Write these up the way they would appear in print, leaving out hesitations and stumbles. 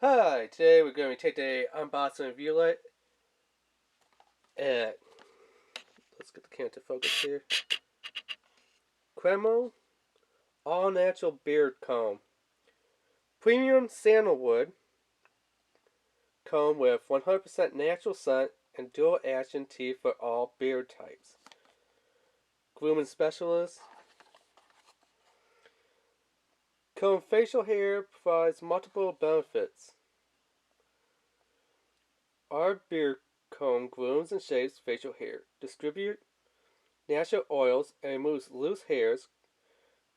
Hi, today we're going to take the unboxing review light at, let's get the camera to focus here, Cremo All Natural Beard Comb. Premium sandalwood comb with 100% natural scent and dual action teeth for all beard types. Grooming specialist. Comb facial hair provides multiple benefits. Our beard comb grooms and shapes facial hair, distribute natural oils, and removes loose hairs.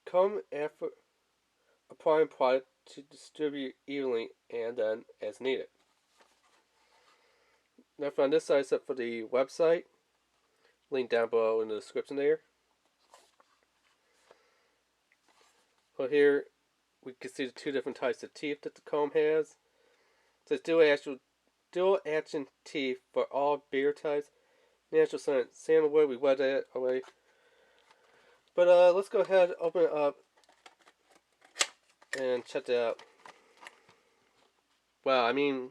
Comb after applying product to distribute evenly and then as needed. Now on this side, except for the website, link down below in the description there. Well, here we can see the two different types of teeth that the comb has. It says dual action teeth for all beard types. Natural scent sandalwood, we read that already. But let's go ahead and open it up and check it out. Wow, I mean,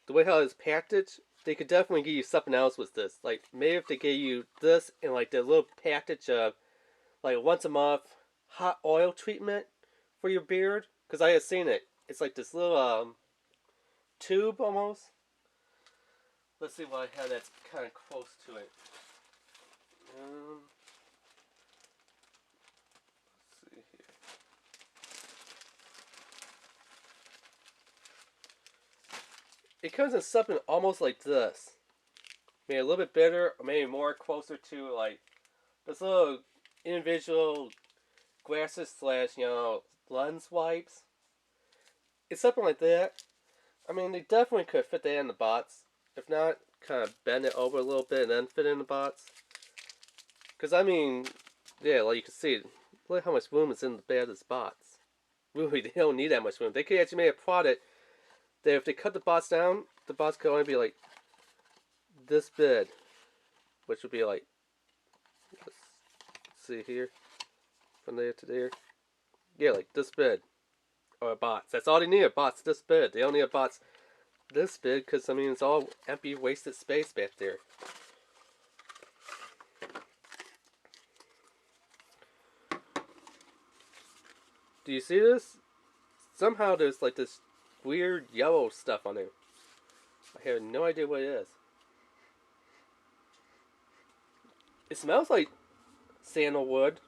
the way how it's packaged, they could definitely give you something else with this. Like, maybe if they gave you this and like the little package of like once a month hot oil treatment for your beard. Because I have seen it. It's like this little tube almost. Let's see what I have that's kind of close to it. Let's see here. It comes in something almost like this. Maybe a little bit better, or maybe more closer to like this little individual glasses slash, lens wipes. It's something like that. I mean, they definitely could fit that in the box. If not, kind of bend it over a little bit and then fit it in the box. Because, I mean, yeah, like you can see, look at how much room is in the back of this box. Really, they don't need that much room. They could actually make a product that if they cut the box down, the box could only be like this big. Which would be like, let's see here, from there to there. Yeah, like this big. Or a box. That's all they need, a box this big. They don't need a box this big because, I mean, it's all empty, wasted space back there. Do you see this? Somehow there's like this weird yellow stuff on there. I have no idea what it is. It smells like sandalwood.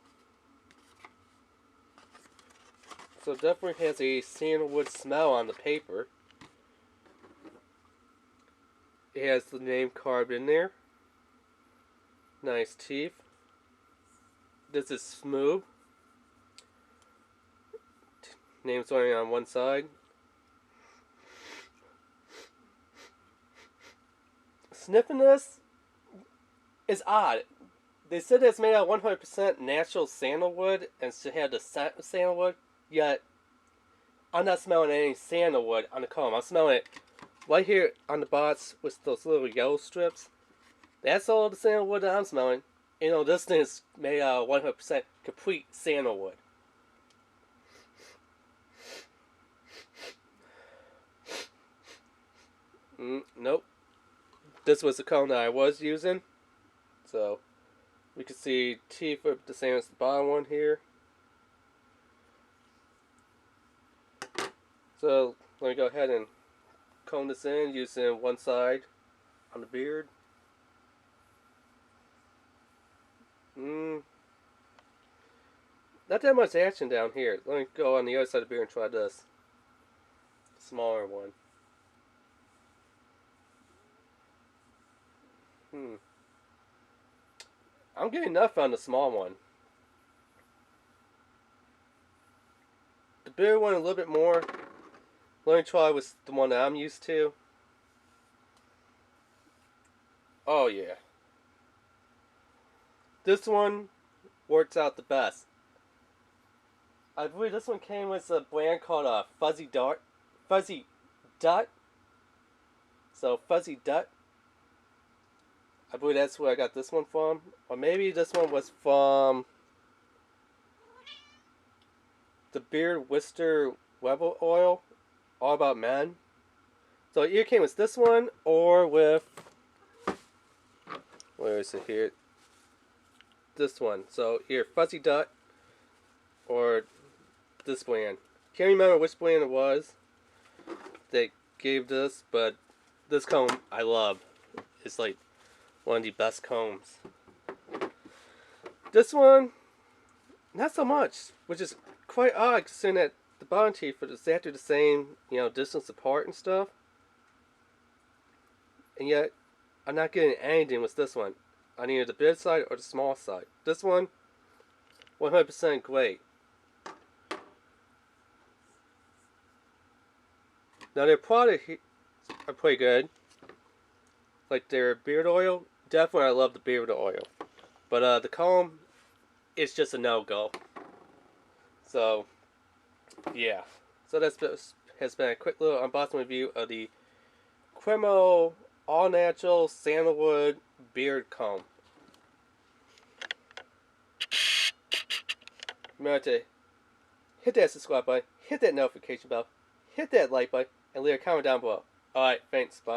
So it definitely has a sandalwood smell on the paper. It has the name carved in there. Nice teeth. This is smooth. Name's only on one side. Sniffing this is odd. They said it's made out of 100% natural sandalwood and should have the scent of sandalwood, yet I'm not smelling any sandalwood on the comb. I'm smelling it right here on the box with those little yellow strips. That's all the sandalwood that I'm smelling. You know, this thing is made out of 100% complete sandalwood. Nope. This was the comb that I was using. So, we can see teeth are the same as the bottom one here. So, let me go ahead and comb this in using one side on the beard. Not that much action down here. Let me go on the other side of the beard and try this smaller one. I'm getting enough on the small one. The bigger one a little bit more. Let me try with the one that I'm used to. Oh yeah. This one works out the best. I believe this one came with a brand called Fuzzy Dut. So Fuzzy Dut. I believe that's where I got this one from. Or maybe this one was from the Beard Whisker Rebel Oil. All About Men. So it either came with this one or with, where is it here? This one. So either Fuzzy Duck or this brand. Can't remember which brand it was that gave this, but this comb I love. It's like one of the best combs. This one, not so much, which is quite odd considering that the bottom teeth are exactly the same, distance apart and stuff. And yet, I'm not getting anything with this one on either the big side or the small side. This one, 100% great. Now their products are pretty good. Like their beard oil, definitely I love the beard oil. But the comb, it's just a no-go. So, yeah. So that has been a quick little unboxing review of the Cremo All Natural Sandalwood Beard Comb. Remember to hit that subscribe button, hit that notification bell, hit that like button, and leave a comment down below. Alright, thanks, bye.